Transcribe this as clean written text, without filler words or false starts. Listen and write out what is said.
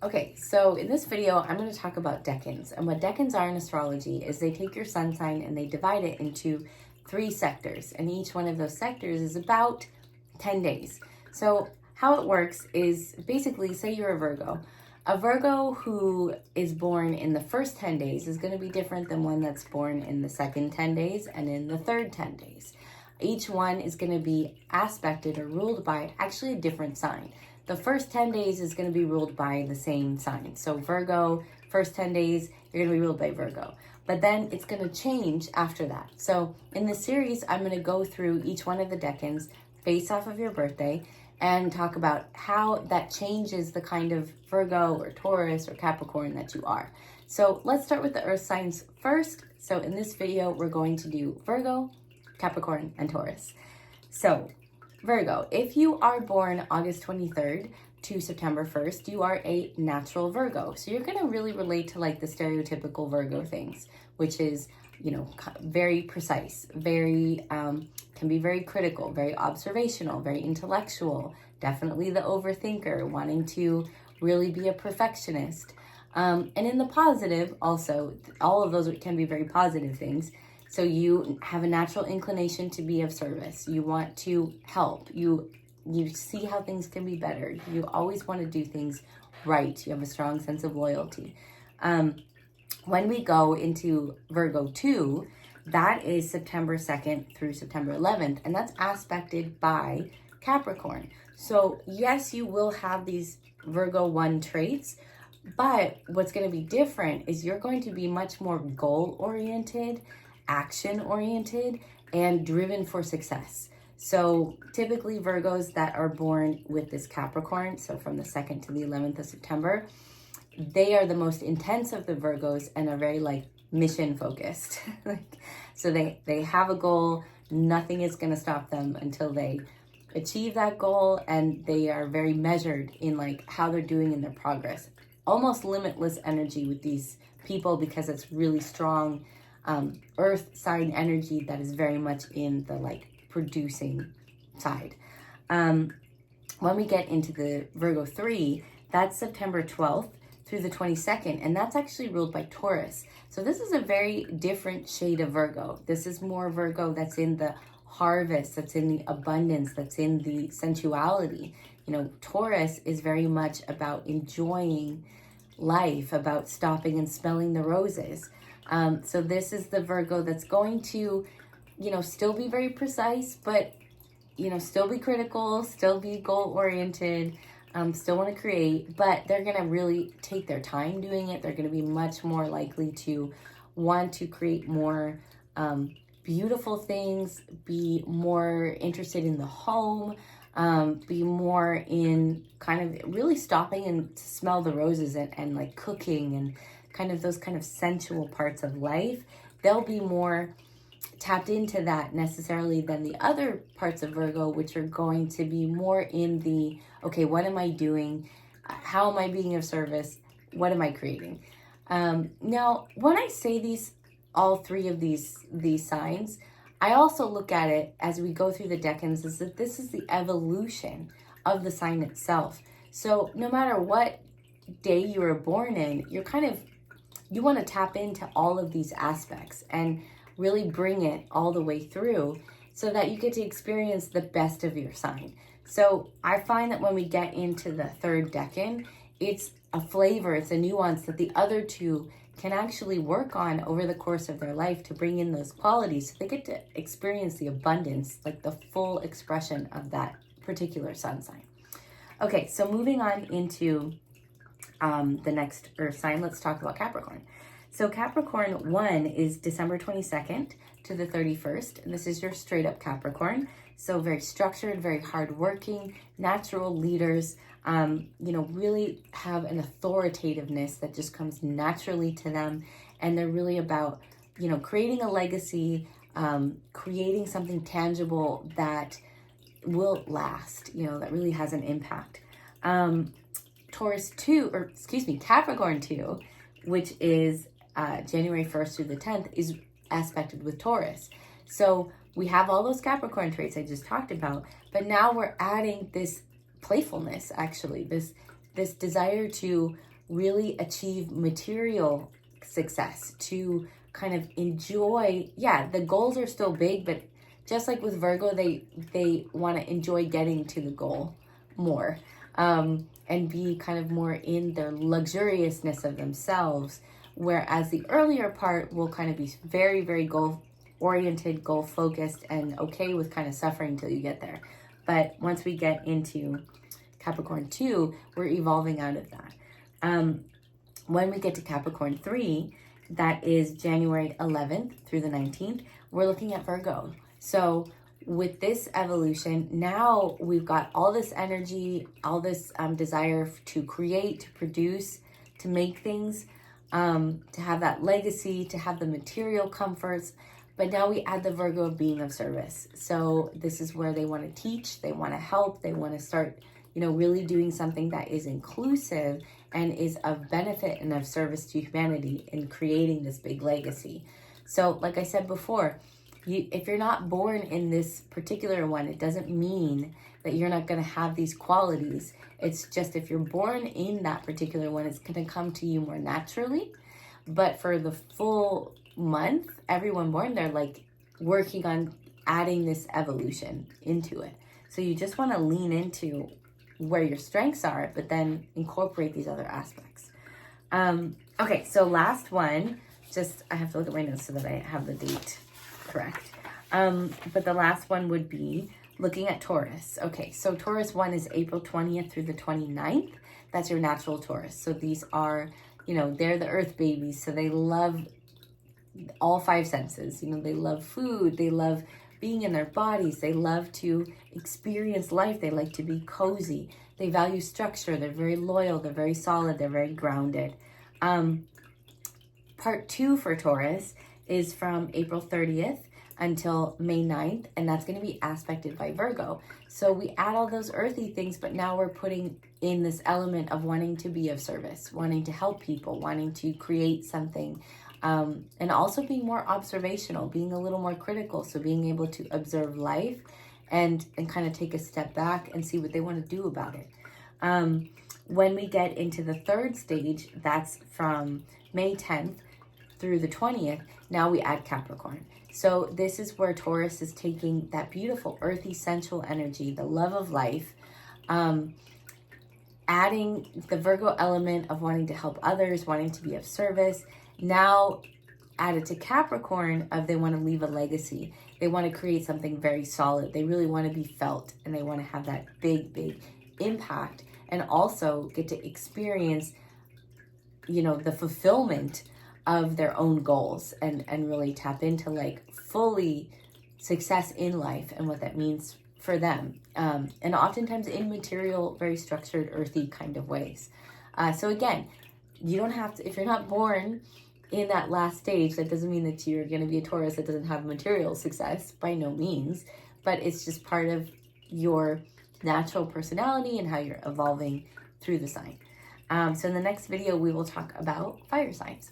Okay, so in this video, I'm going to talk about decans. And what decans are in astrology is they take your sun sign and they divide it into 3 sectors. And each one of those sectors is about 10 days. So how it works is basically, say you're a Virgo. A Virgo who is born in the first 10 days is going to be different than one that's born in the second 10 days and in the third 10 days. Each one is going to be aspected or ruled by actually a different sign. The first 10 days is going to be ruled by the same sign. So Virgo, first 10 days, you're going to be ruled by Virgo. But then it's going to change after that. So in this series, I'm going to go through each one of the decans based off of your birthday and talk about how that changes the kind of Virgo or Taurus or Capricorn that you are. So let's start with the earth signs first. So in this video, we're going to do Virgo, Capricorn, and Taurus. So Virgo, if you are born August 23rd to September 1st, you are a natural Virgo. So you're going to really relate to like the stereotypical Virgo things, which is, very precise, very, can be very critical, very observational, very intellectual, definitely the overthinker, wanting to really be a perfectionist. And in the positive also, all of those can be very positive things. So you have a natural inclination to be of service. You want to help. You see how things can be better. You always want to do things right. You have a strong sense of loyalty. When we go into Virgo 2, that is September 2nd through September 11th, and that's aspected by Capricorn. So yes, you will have these Virgo 1 traits, but what's going to be different is you're going to be much more goal-oriented, action-oriented, and driven for success. So typically Virgos that are born with this Capricorn, so from the 2nd to the 11th of September, they are the most intense of the Virgos and are very mission focused. So they have a goal, nothing is going to stop them until they achieve that goal, and they are very measured in how they're doing in their progress. Almost limitless energy with these people because it's really strong earth sign energy that is very much in the producing side. When we get into the Virgo 3, that's September 12th through the 22nd, and that's actually ruled by Taurus. So this is a very different shade of Virgo. This is more Virgo that's in the harvest, that's in the abundance, that's in the sensuality. Taurus is very much about enjoying life, about stopping and smelling the roses. So this is the Virgo that's going to, still be very precise, but, still be critical, still be goal-oriented, still want to create, but they're going to really take their time doing it. They're going to be much more likely to want to create more beautiful things, be more interested in the home, be more in kind of really stopping and to smell the roses and cooking and kind of those kind of sensual parts of life. They'll be more tapped into that necessarily than the other parts of Virgo, which are going to be more in the, okay, what am I doing? How am I being of service? What am I creating? Now, when I say all 3 of these signs, I also look at it as we go through the decans is that this is the evolution of the sign itself. So no matter what day you were born in, you want to tap into all of these aspects and really bring it all the way through so that you get to experience the best of your sign. So I find that when we get into the 3rd decan, it's a flavor, it's a nuance that the other 2 can actually work on over the course of their life to bring in those qualities so they get to experience the abundance, the full expression of that particular sun sign. Okay, so moving on into the next earth sign, let's talk about Capricorn. So Capricorn 1 is December 22nd to the 31st, and this is your straight up Capricorn. So very structured, very hardworking, natural leaders, really have an authoritativeness that just comes naturally to them. And they're really about, creating a legacy, creating something tangible that will last, that really has an impact. Capricorn 2, which is January 1st through the 10th, is aspected with Taurus. So we have all those Capricorn traits I just talked about, but now we're adding this playfulness, actually, this desire to really achieve material success, to kind of enjoy. Yeah, the goals are still big, but just like with Virgo, they want to enjoy getting to the goal more, and be kind of more in their luxuriousness of themselves. Whereas the earlier part will kind of be very, very goal oriented, goal focused, and okay with kind of suffering till you get there. But once we get into Capricorn 2, we're evolving out of that. When we get to Capricorn 3, that is January 11th through the 19th, we're looking at Virgo. So with this evolution, now we've got all this energy, all this desire to create, to produce, to make things, to have that legacy, to have the material comforts. But now we add the Virgo of being of service. So this is where they want to teach, they want to help, they want to start, really doing something that is inclusive and is of benefit and of service to humanity in creating this big legacy. So like I said before, if you're not born in this particular one, it doesn't mean that you're not going to have these qualities. It's just if you're born in that particular one, it's going to come to you more naturally. But for the full month, everyone born, they're like working on adding this evolution into it. So you just want to lean into where your strengths are, but then incorporate these other aspects. Okay, so last one, I have to look at my notes so that I have the date correct. But the last one would be looking at Taurus. Okay, so Taurus 1 is April 20th through the 29th. That's your natural Taurus. So these are, they're the earth babies. So they love all five senses. They love food. They love being in their bodies. They love to experience life. They like to be cozy. They value structure. They're very loyal. They're very solid. They're very grounded. Part 2 for Taurus is from April 30th until May 9th, and that's going to be aspected by Virgo. So we add all those earthy things, but now we're putting in this element of wanting to be of service, wanting to help people, wanting to create something, and also being more observational, being a little more critical. So being able to observe life and kind of take a step back and see what they want to do about it. When we get into the third stage, that's from May 10th through the 20th, now we add Capricorn. So this is where Taurus is taking that beautiful earthy sensual energy, the love of life, adding the Virgo element of wanting to help others, wanting to be of service. Now added to Capricorn of they want to leave a legacy. They want to create something very solid. They really want to be felt, and they want to have that big, big impact, and also get to experience, the fulfillment of their own goals, and really tap into like fully success in life and what that means for them. And oftentimes in material, very structured, earthy kind of ways. So again, you don't have to, if you're not born in that last stage, that doesn't mean that you're going to be a Taurus that doesn't have material success, by no means, but it's just part of your natural personality and how you're evolving through the sign. So in the next video, we will talk about fire signs.